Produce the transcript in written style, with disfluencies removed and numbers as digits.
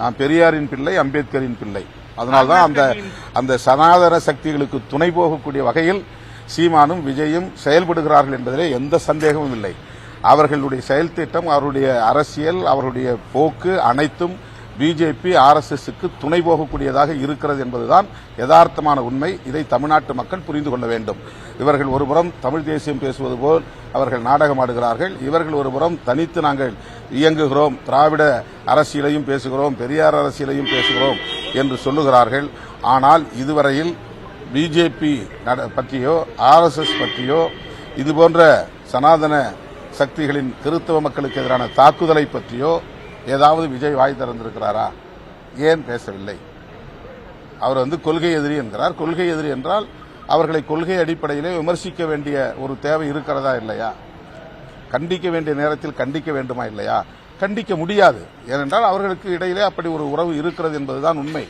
நான் பெரியாரின் பிள்ளை, அம்பேத்கரின் பிள்ளை. அதனால்தான் அந்த சனாதன சக்திகளுக்கு துணை போகக்கூடிய வகையில் சீமானும் விஜயும் செயல்படுகிறார்கள் என்பதிலே எந்த சந்தேகமும் இல்லை. அவர்களுடைய செயல் திட்டம், அவருடைய அரசியல், அவருடைய போக்கு அனைத்தும் பிஜேபி, ஆர்எஸ்எஸ்க்கு துணை போகக்கூடியதாக இருக்கிறது என்பதுதான் யதார்த்தமான உண்மை. இதை தமிழ்நாட்டு மக்கள் புரிந்து கொள்ள வேண்டும். இவர்கள் ஒருபுறம் தமிழ் தேசியம் பேசுவது போல் அவர்கள் நாடகமாடுகிறார்கள். இவர்கள் ஒருபுறம் தனித்து நாங்கள் இயங்குகிறோம், திராவிட அரசியலையும் பேசுகிறோம், பெரியார் அரசியலையும் பேசுகிறோம் என்று சொல்லுகிறார்கள். ஆனால் இதுவரையில் பிஜேபி பற்றியோ ஆர்எஸ்எஸ் பற்றியோ இதுபோன்ற சனாதன சக்திகளின் கிறிஸ்தவ மக்களுக்கு எதிரான தாக்குதலை பற்றியோ ஏதாவது விஜய் வாய் திறந்திருக்கிறாரா? ஏன் பேசவில்லை? அவர் கொள்கை எதிரி என்கிறார். கொள்கை எதிரி என்றால் அவர்களை கொள்கை அடிப்படையிலே விமர்சிக்க வேண்டிய ஒரு தேவை இருக்கிறதா இல்லையா? கண்டிக்க வேண்டிய நேரத்தில் கண்டிக்க வேண்டுமா இல்லையா? கண்டிக்க முடியாது. ஏனென்றால் அவர்களுக்கு இடையிலே அப்படி ஒரு உறவு இருக்கிறது என்பதுதான் உண்மை.